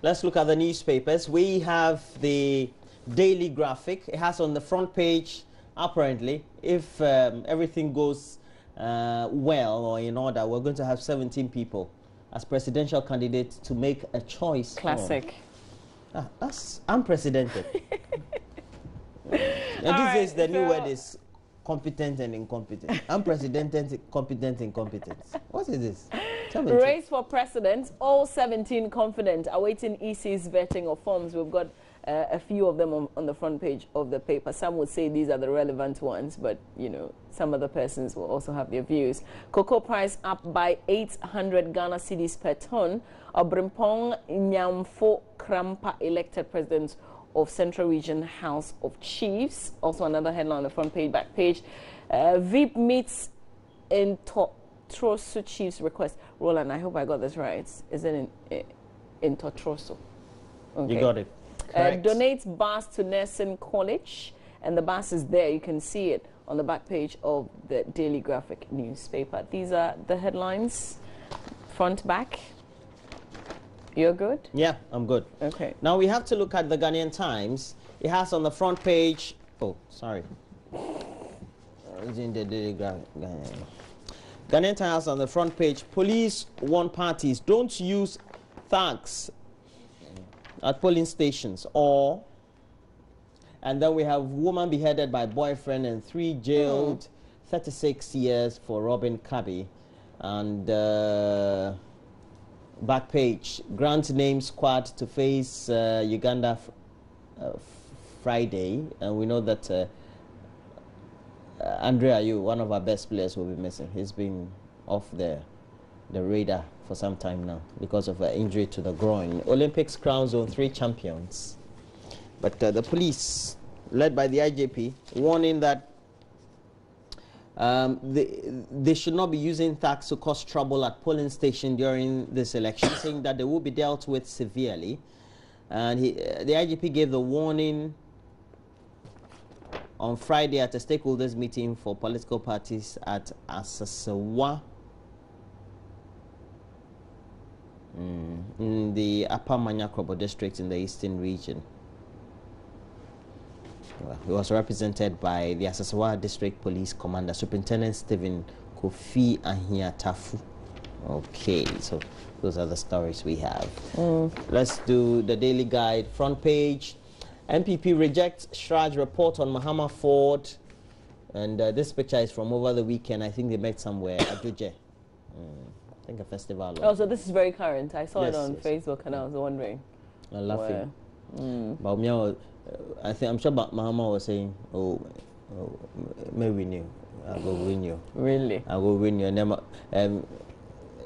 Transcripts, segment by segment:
Let's look at the newspapers. We have the Daily Graphic. It has on the front page, apparently, if everything goes well or in order, we're going to have 17 people as presidential candidates to make a choice. Classic. That's unprecedented. These days, the new word is competent and incompetent. Unprecedented, competent, incompetence. What is this? Race for president, all 17 confident, awaiting EC's vetting of forms. We've got a few of them on the front page of the paper. Some would say these are the relevant ones, but, you know, some other persons will also have their views. Cocoa price up by 800 Ghana cedis per ton. Obrimpong Nyamfo Krampa elected president of Central Region House of Chiefs. Also another headline on the front page, back page. VIP meets in Totroso Chiefs request. Roland, I hope I got this right. Is it in Totroso? Okay. You got it. Donates bus to Nursing College, and the bus is there. You can see it on the back page of the Daily Graphic newspaper. These are the headlines, front, back. You're good? Yeah, I'm good. Okay. Now we have to look at the Ghanaian Times. It has on the front page. Oh, sorry. It's in the Daily Graphic. Ghanaian Times on the front page. Police warn parties don't use thugs at polling stations, and then we have woman beheaded by boyfriend and 3 jailed, 36 years for robbing cabby. And back page, Grant names squad to face Uganda Friday, and we know that Andre Ayew, one of our best players, will be missing. He's been off the radar for some time now because of an injury to the groin. Olympics crowns Zone 3 champions. But the police, led by the IJP, warning that they should not be using thugs to cause trouble at polling station during this election, saying that they will be dealt with severely. And the IGP gave the warning on Friday at a stakeholders meeting for political parties at Asasewa in the Upper Manyakrobo district in the eastern region. Well, he was represented by the Asasewa District Police Commander, Superintendent Stephen Kofi Ahiatafu. Okay, so those are the stories we have. Let's do the Daily Guide. Front page, MPP rejects Shraj report on Mahama Ford. And this picture is from over the weekend. I think they met somewhere at Duje. I think a festival. Oh, so this is very current. I saw it on Facebook and I was wondering. I'm laughing. But I'm sure Mahama was saying, maybe win you. I will win you. Really? I will win you. And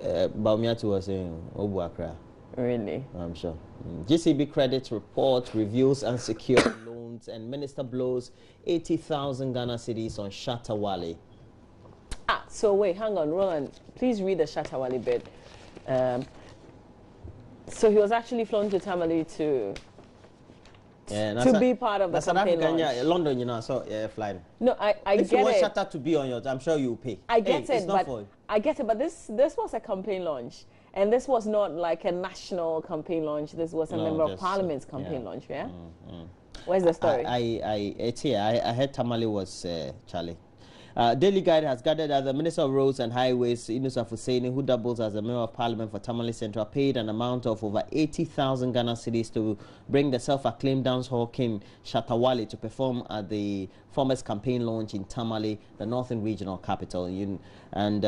Baumiatu was saying, Obuakra. Really? I'm sure. GCB credit report reveals unsecured loans, and minister blows 80,000 Ghana cedis on Shatta Wale. So wait, hang on, Roland. Please read the Shatta Wale bit. So he was actually flown to Tamale to be part of the campaign launch. Yeah, London, you know, so flying. No, I if get it. If you want Shatta to be on yours, I'm sure you'll pay. I get it, but this was a campaign launch. And this was not like a national campaign launch. This was a member of parliament's campaign launch, yeah? Where's the story? It's here. I heard Tamale was Charlie. Daily Guide has gathered that the Minister of Roads and Highways, Inus Afuseni, who doubles as a member of parliament for Tamale Central, paid an amount of over 80,000 Ghana cedis to bring the self-acclaimed dancehall king Shatta Wale to perform at the former's campaign launch in Tamale, the northern regional capital. And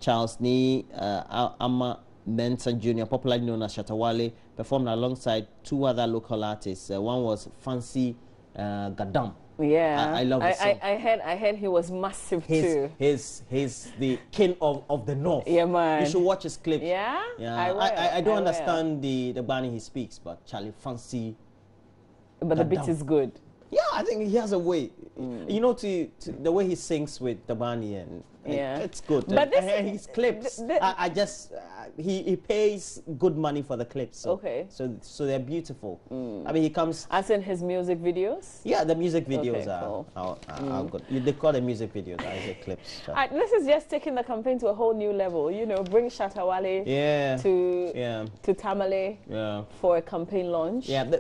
Charles Nee Amma Mensah Jr., popularly known as Shatta Wale, performed alongside 2 other local artists. One was Fancy Gadam. Yeah, I love this song. I heard he was massive too. He's the king of the north. Yeah, man. You should watch his clip. Yeah? I don't understand the Bani he speaks, but Charlie Fancy. But the beat is good. Yeah, I think he has a way. You know, to the way he sings with Dabani and it's good. But and his clips, I just he pays good money for the clips. So, okay. So they're beautiful. I mean, he comes. As in his music videos. Yeah, the music videos okay, cool. are good. They call them music videos. I say clips. This is just taking the campaign to a whole new level. You know, bring Shatta Wale to Tamale for a campaign launch. Yeah,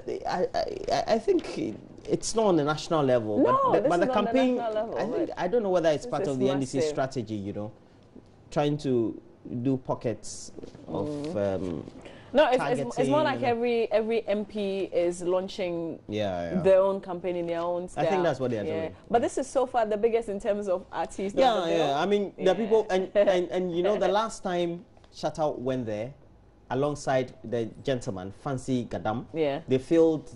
I think it's not on the national level, no, but the campaign. Level, I don't know whether it's part of the massive. NDC strategy. You know, trying to do pockets of. No, it's more like every MP is launching their own campaign in their own style. I think that's what they are doing. But this is so far the biggest in terms of artists. Yeah. I mean, the people and you know, the last time Shatta went there, alongside the gentleman Fancy Gadam, they filled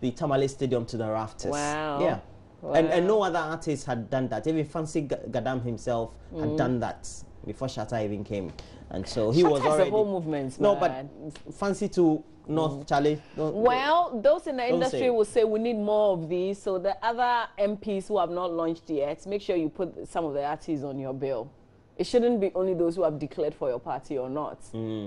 the Tamale Stadium to the rafters. Wow. Yeah. Wow. And no other artist had done that. Even Fancy Gadam himself had done that before Shatta even came. And so he was already... the whole movement, no, but Fancy to North Charlie. Well, those in the industry will say we need more of these. So the other MPs who have not launched yet, make sure you put some of the artists on your bill. It shouldn't be only those who have declared for your party or not.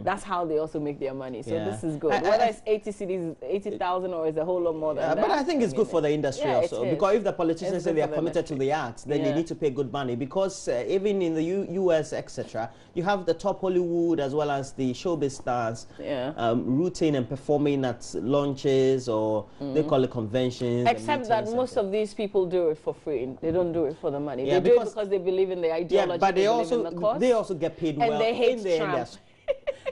That's how they also make their money. So this is good. Whether it's 80 cities, 80,000, or is a whole lot more than that. But I think it's good for the industry also. Because if the politicians say they are committed to the arts, then they need to pay good money. Because even in the US, etc., you have the top Hollywood as well as the showbiz stars rooting and performing at launches or they call it conventions. Except that most of these people do it for free. They don't do it for the money. They do it because they believe in the ideology. Yeah, but they also get paid well. And they hate Trump.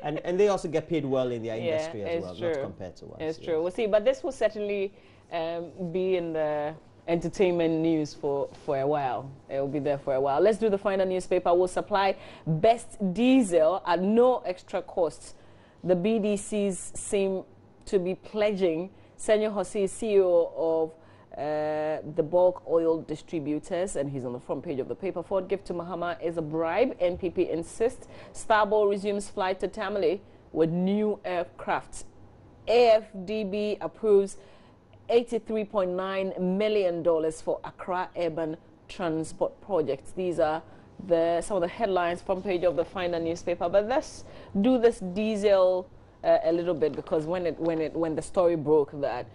and they also get paid well in their industry as well, not compared to us. It's true. We'll see. But this will certainly be in the entertainment news for a while. It will be there for a while. Let's do the final newspaper. Will supply best diesel at no extra cost. The BDCs seem to be pledging. Senyo Hossi is CEO of the bulk oil distributors, and he's on the front page of the paper. Ford gift to Mahama is a bribe. NPP insists. Starboard resumes flight to Tamale with new aircraft. AFDB approves $83.9 million for Accra Urban Transport Projects. These are some of the headlines front page of the final newspaper. But let's do this diesel a little bit, because when the story broke that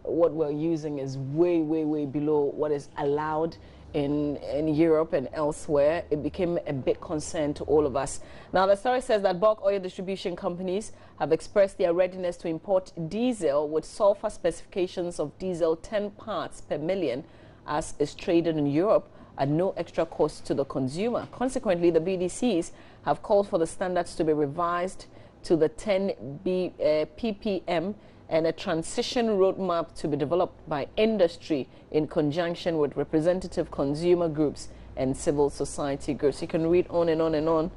what we're using is way below what is allowed in Europe and elsewhere, it became a big concern to all of us. Now, the story says that bulk oil distribution companies have expressed their readiness to import diesel with sulfur specifications of diesel 10 parts per million as is traded in Europe at no extra cost to the consumer. Consequently, the BDCs have called for the standards to be revised to the 10 ppm and a transition roadmap to be developed by industry in conjunction with representative consumer groups and civil society groups. You can read on and on and on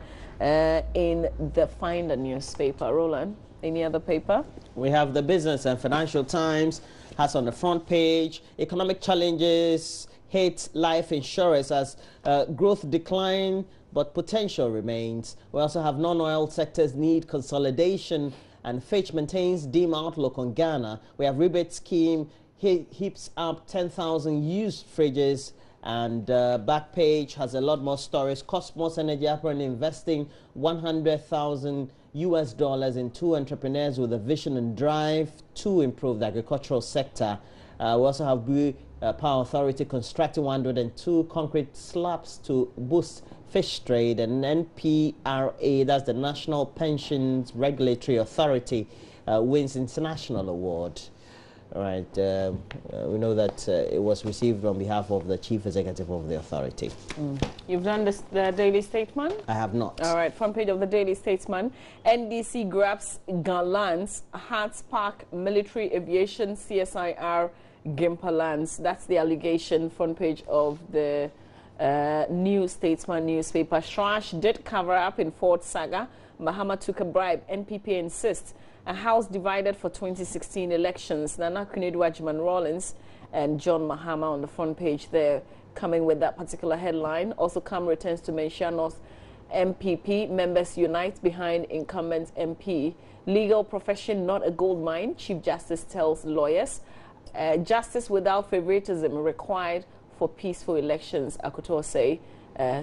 in the Finder newspaper. Roland, any other paper? We have the Business and Financial Times has on the front page, economic challenges hit life insurance as growth decline, but potential remains. We also have non-oil sectors need consolidation, and Fitch maintains dim outlook on Ghana. We have rebate scheme heaps up 10,000 used fridges, and back page has a lot more stories. Cosmos Energy apparently investing $100,000 in 2 entrepreneurs with a vision and drive to improve the agricultural sector. We also have Power Authority constructing 102 concrete slabs to boost fish trade, and NPRA, that's the National Pensions Regulatory Authority, wins international award. All right, we know that it was received on behalf of the Chief Executive of the authority. You've done the Daily Statesman? I have not. All right, front page of the Daily Statesman. NDC grabs Galands, Hearts Park Military Aviation CSIR Gimpa lands. That's the allegation, front page of the New Statesman newspaper. Shrash did cover up in Ford saga. Mahama took a bribe. NPP insists. A house divided for 2016 elections. Nana Akufo-Addo, Ajman Rawlings and John Mahama on the front page there, coming with that particular headline. Also, Kam returns to Menchia North MPP. Members unite behind incumbent MP. Legal profession not a gold mine, Chief Justice tells lawyers. Justice without favoritism required for peaceful elections, Akoto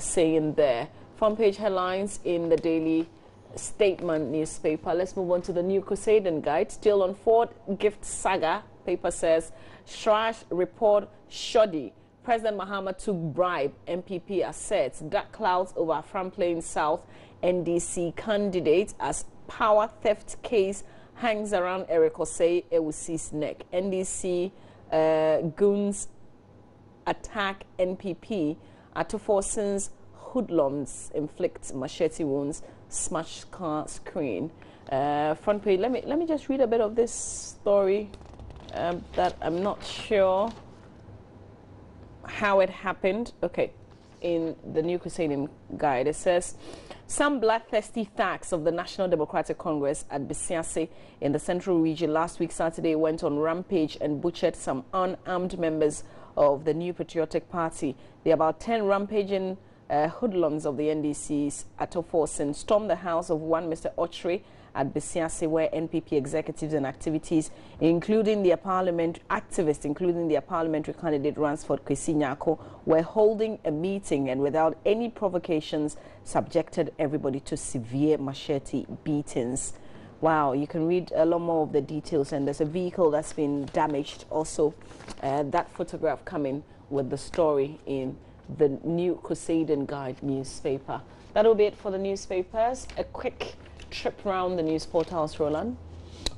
saying there. Front page headlines in the Daily Statement newspaper. Let's move on to the New Crusading Guide. Still on Ford gift saga. Paper says, Shrash report shoddy. President Mahama took bribe. MPP asserts dark clouds over Franklin South NDC candidate as power theft case hangs around Eric Osei Ewusi's neck. NDC goons attack NPP. Atoforson's hoodlums inflict machete wounds, smashed car screen. Front page. Let me just read a bit of this story that I'm not sure how it happened. Okay, in the New Crusading Guide, it says, some bloodthirsty thugs of the National Democratic Congress at Bisiase in the Central Region last week Saturday went on rampage and butchered some unarmed members of the New Patriotic Party. The about 10 rampaging hoodlums of the NDC's Atoforson stormed the house of one Mr. Ochre at Bisiase, where NPP executives and activities, including their parliamentary candidate Ransford Kwesi Nyarko, were holding a meeting and without any provocations subjected everybody to severe machete beatings. Wow, you can read a lot more of the details, and there's a vehicle that's been damaged also. That photograph coming with the story in the New Crusading Guide newspaper. That'll be it for the newspapers. A quick trip around the news portals, Roland.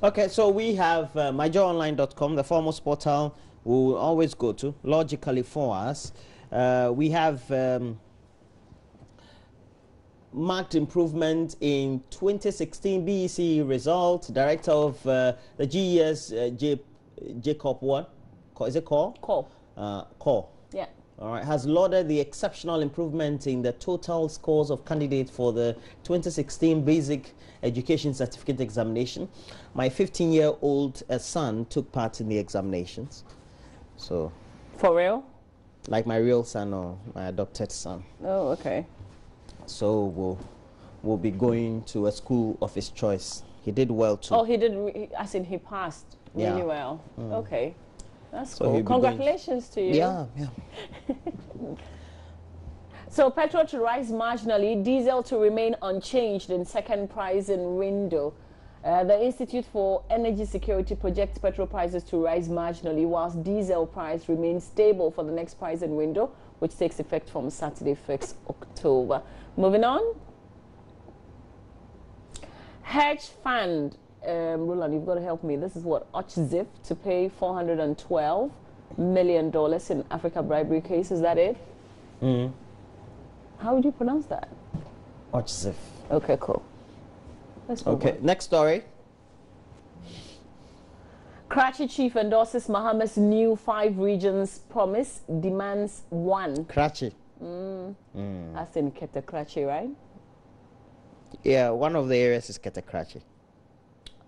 Okay, so we have myjoyonline.com, the foremost portal we'll always go to, logically for us. We have marked improvement in 2016 BEC results. Director of the GES, Jacob what? Is it Call? Call. Call. Yeah. All right, has lauded the exceptional improvement in the total scores of candidates for the 2016 Basic Education Certificate Examination. My 15-year-old son took part in the examinations. So. For real? Like my real son or my adopted son. Oh, okay. So we'll be going to a school of his choice. He did well too. Oh, he did, as in he passed really well. Okay. That's cool. Congratulations to you. Yeah, yeah. So petrol to rise marginally, diesel to remain unchanged in second pricing window. The Institute for Energy Security projects petrol prices to rise marginally, whilst diesel price remains stable for the next pricing window, which takes effect from Saturday, 1st October. Moving on. Hedge fund. Roland, you've got to help me. This is what? Ochzif to pay $412 million in Africa bribery case. Is that it? How would you pronounce that? Ochzif. Okay, cool. Let's move on. Next story. Karachi chief endorses Mahama's new 5 regions promise, demands 1. Karachi. That's in Kete Karachi, right? Yeah, one of the areas is Kete Karachi.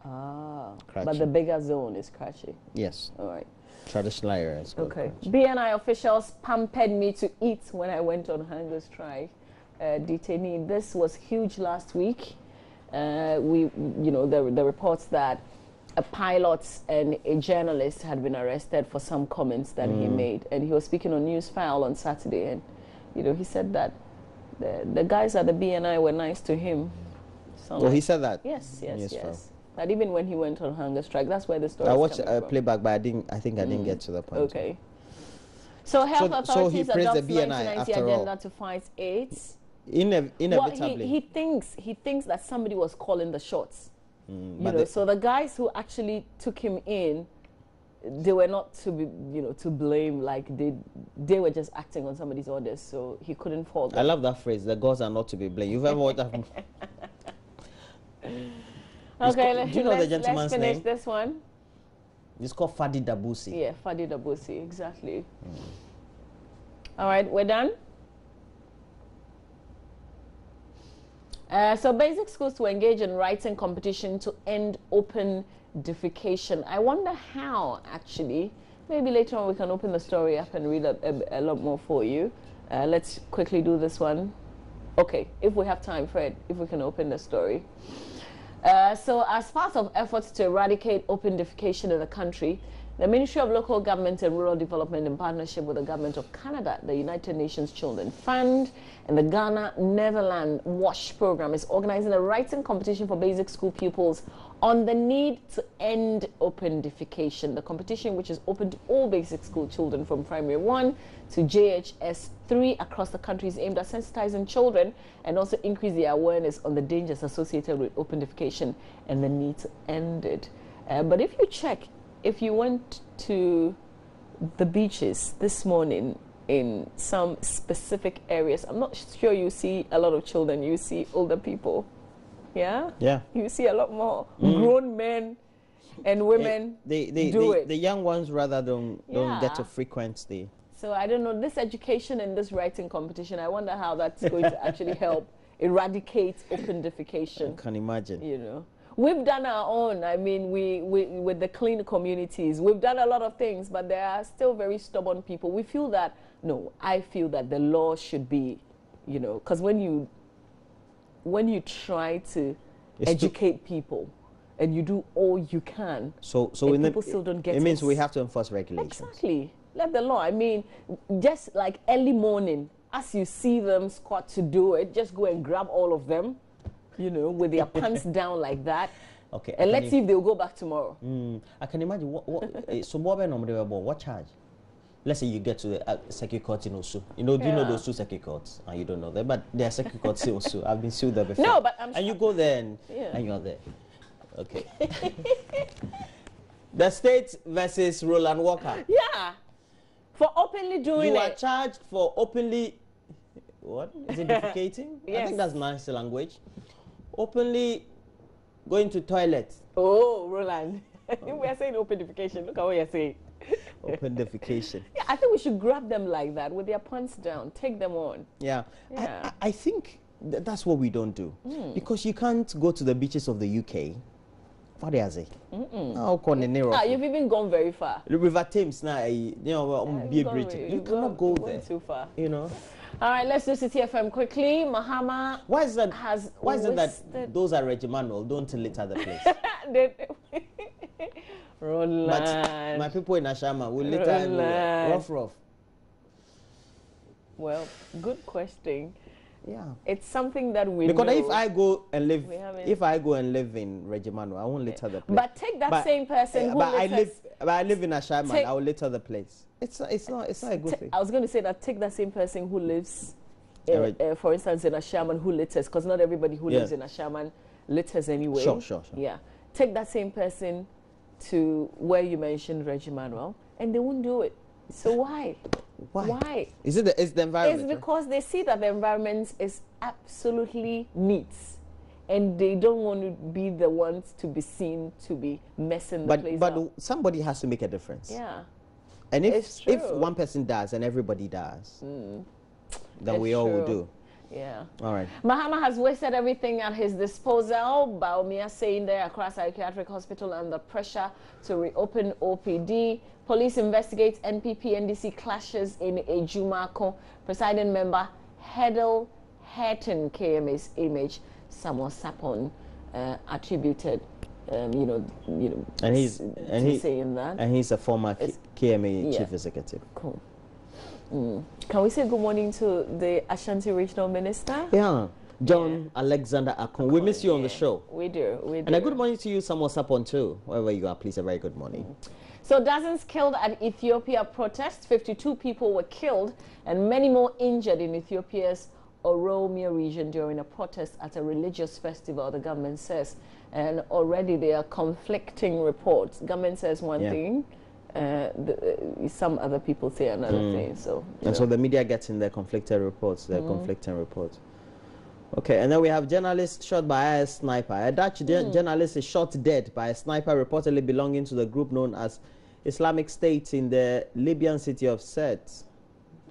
Ah, Karachi. But the bigger zone is Karachi. Yes. All right. Traditional areas. Okay. BNI officials pampered me to eat when I went on hunger strike. Detainee. This was huge last week. The reports that a pilot and a journalist had been arrested for some comments that he made, and he was speaking on Newsfile on Saturday, and he said that the guys at the BNI were nice to him. He said that. Yes. That even when he went on hunger strike, that's where the story. I watched a playback, but I think I didn't get to the point. Okay. So health authorities he adopt the BNI 1990 agenda to fight AIDS. Inevitably. Well, he thinks that somebody was calling the shots. So the guys who actually took him in, they were not to be, to blame. Like they were just acting on somebody's orders, so he couldn't fault them. I love that phrase. The gods are not to be blamed. You've ever watched that? Okay, let's finish this one. It's called Fadi Dabusi. Yeah, Fadi Dabusi, exactly. All right, we're done. So basic schools to engage in writing competition to end open defecation. I wonder how, actually. Maybe later on we can open the story up and read a lot more for you. Let's quickly do this one. Okay, if we have time, Fred, if we can open the story. So as part of efforts to eradicate open defecation in the country, The Ministry of Local Government and Rural Development, in partnership with the Government of Canada, the United Nations Children Fund, and the Ghana Netherlands WASH program, is organizing a writing competition for basic school pupils on the need to end open defecation. The competition, which is open to all basic school children from primary 1 to JHS 3 across the country, is aimed at sensitizing children and also increase their awareness on the dangers associated with open defecation and the need to end it. But if you check, if you went to the beaches this morning in some specific areas, I'm not sure you see a lot of children, you see older people. Yeah? Yeah. You see a lot more grown men and women do it. The young ones rather don't get to frequent the... So I don't know, this education and this writing competition, I wonder how that's going to actually help eradicate open defecation. I can imagine. You know. We've done our own. I mean, we with the clean communities, we've done a lot of things, but there are still very stubborn people. We feel that, no, I feel that the law should be, you know, because when you try to educate people and you do all you can, so people still don't get it. It means we have to enforce regulations. Exactly. Let the law. I mean, just like early morning, as you see them squat to do it, just go and grab all of them, you know, with their pants down like that. Okay. And let's see if they'll go back tomorrow. I can imagine. So what charge? Let's say you get to the circuit court in Osu. You know, do you know those two circuit courts? And you don't know them, but there are circuit courts in Osu. I've been sued there before. No, but I'm sure. And you go there and you're there. Okay. The state versus Roland Walker. Yeah. For openly doing it. You are charged for openly... What? Is it defecating? Yes. I think that's nice language. Openly going to toilet. Oh, Roland. We are saying open defecation. Look at what you're saying. Open defecation. Yeah, I think we should grab them like that with their pants down. Take them on. Yeah. I think that's what we don't do. Because you can't go to the beaches of the UK. What is it? You've even gone very far. The River Thames now, you cannot go there. Too far. You know. All right, let's do City FM quickly. Mahama Why is it that those are Regimanal don't litter the place? Roland. But my people in Ashama will litter everywhere. Rough. Well, good question. Yeah. It's something that we because know. if I go and live in Regimano, I won't litter the place. But take that same person who I live in Ashaiman, I will litter the place. It's not a good thing. I was going to say that take that same person who lives, for instance, in Ashaiman who litters, because not everybody who lives in Ashaiman litters anyway. Sure. Yeah. Take that same person to where you mentioned Regimano, and they won't do it. So why? Why? Is it the environment? It's because they see that the environment is absolutely neat, and they don't want to be the ones to be seen to be messing the place up. But somebody has to make a difference. Yeah. And if one person does and everybody does, then we all will do. Yeah. All right. Mahama has wasted everything at his disposal. Baumia saying there across psychiatric hospital under pressure to reopen OPD. Police investigate NPP NDC clashes in Ejumako. Presiding member Hedel Herton KMA's image. Samuel Sapon attributed, and he's saying that. And he's a former KMA chief executive. Cool. Can we say good morning to the Ashanti Regional Minister? Yeah, John Alexander Akon. We miss you on the show. We do. And a good morning to you, Samuel Sapon, too. Wherever you are, please, a very good morning. So dozens killed at Ethiopia protest. 52 people were killed and many more injured in Ethiopia's Oromia region during a protest at a religious festival, the government says. And already there are conflicting reports. Government says one thing. Some other people say another thing. So so the media gets in their conflicting reports. Okay, and then we have journalist shot by a sniper. A Dutch journalist is shot dead by a sniper reportedly belonging to the group known as Islamic State in the Libyan city of Sirte.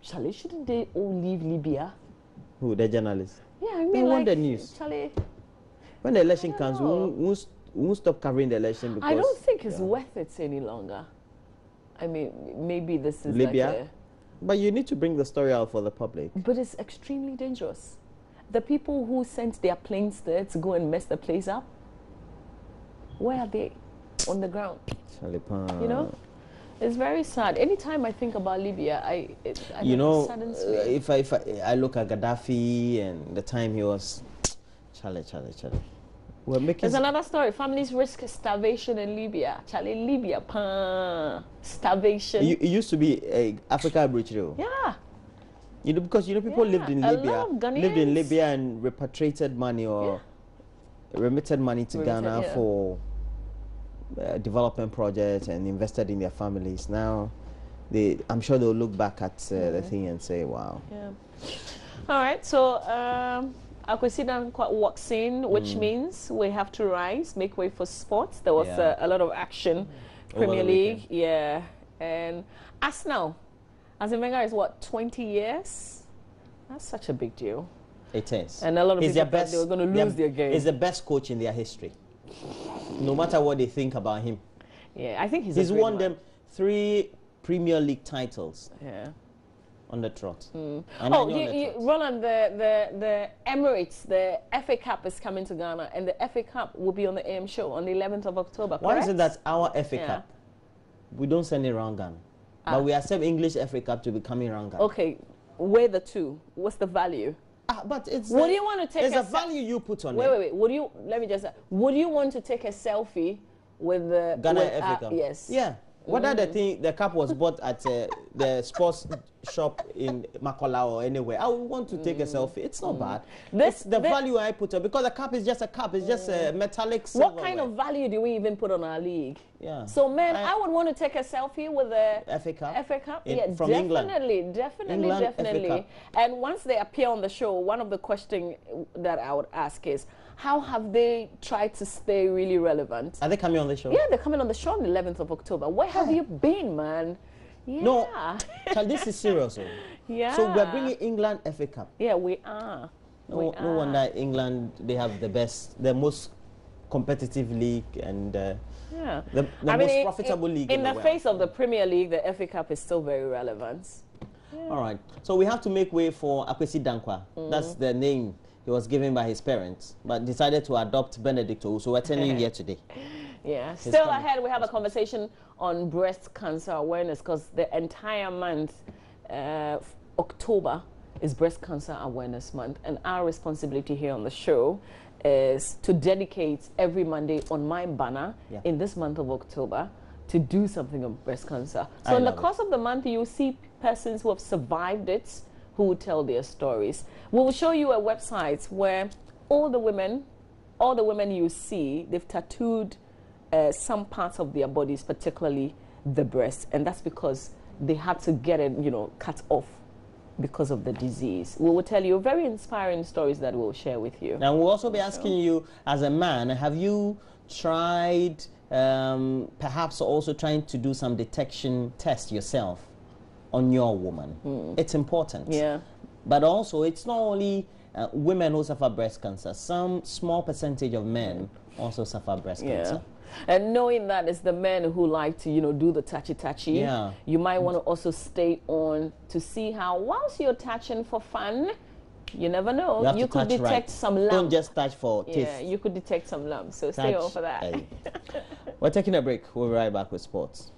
Charlie, shouldn't they all leave Libya? Who, the journalists? Yeah, I mean, they want the news. Charlie, when the election comes, we won't stop covering the election because... I don't think it's worth it any longer. I mean, maybe this is Libya, but you need to bring the story out for the public. But it's extremely dangerous. The people who sent their planes there to go and mess the place up, where are they? On the ground. Chalipan. You know? It's very sad. Anytime I think about Libya, it saddens me. if I look at Gaddafi and the time he was, Charlie. We're making. There's another story. Families risk starvation in Libya. Charlie, Libya, starvation. It used to be Africa Abridge, though. Yeah. Because people lived in Libya, and repatriated money or remitted money to Ghana for development projects and invested in their families. Now, I'm sure they'll look back at the thing and say, "Wow." Yeah. All right. So, Akwesi Dankwa walks in, which means we have to rise, make way for sports. There was a lot of action, Premier League, and Arsenal. Arsene Wenger is what, 20 years? That's such a big deal. It is. And a lot of people thought they were going to lose their game. He's the best coach in their history. No matter what they think about him. Yeah, I think he's won them 3 Premier League titles. Yeah. On the trot. Roland, the Emirates, the FA Cup is coming to Ghana, and the FA Cup will be on the AM show on the 11th of October, correct? Why is it that our FA Cup, we don't send it around Ghana? But we accept English FA Cup to be coming around Ghana. Okay, weigh the two. What's the value? But it's would you want to take there's a value you put on it. Wait. Would you want to take a selfie with the Ghana FA Cup? Yes. Yeah. Whether the cup was bought at the sports shop in Makola or anywhere, I would want to take a selfie. It's not bad. It's the value I put on, because the cup is just a cup. It's just a metallic silverware. What kind of value do we even put on our league? Yeah. So, man, I would want to take a selfie with the FA Cup. FA Cup? From England. Definitely. And once they appear on the show, one of the questions that I would ask is, how have they tried to stay really relevant? Are they coming on the show? Yeah, they're coming on the show on the 11th of October. Where have you been, man? Yeah. No, this is serious. Yeah. So we're bringing England FA Cup. Yeah, we are. No wonder England, they have the most competitive league and the most profitable league in the face of the Premier League. The FA Cup is still very relevant. Yeah. All right. So we have to make way for Akwesi Dankwa. That's the name he was given by his parents, but decided to adopt Benedicto. So we're telling you here today. Yeah. Still ahead, we have a conversation on breast cancer awareness, because the entire month, October, is Breast Cancer Awareness Month, and our responsibility here on the show is to dedicate every Monday on my banner in this month of October to do something on breast cancer. So in the course of the month, you will see persons who have survived it, who will tell their stories. We will show you a website where all the women you see, they've tattooed some parts of their bodies, particularly the breast, and that's because they had to get it, cut off because of the disease. We will tell you very inspiring stories that we'll share with you. And we'll also be asking you, as a man, have you tried, perhaps also trying to do some detection test yourself on your woman? It's important. Yeah. But also, it's not only women who suffer breast cancer. Some small percentage of men also suffer breast cancer. And knowing that it's the men who like to, do the touchy-touchy, you might want to also stay on to see how, whilst you're touching for fun, you never know, you could detect some lumps. Don't just touch for taste. Yeah, you could detect some lumps. So stay on for that. We're taking a break. We'll be right back with sports.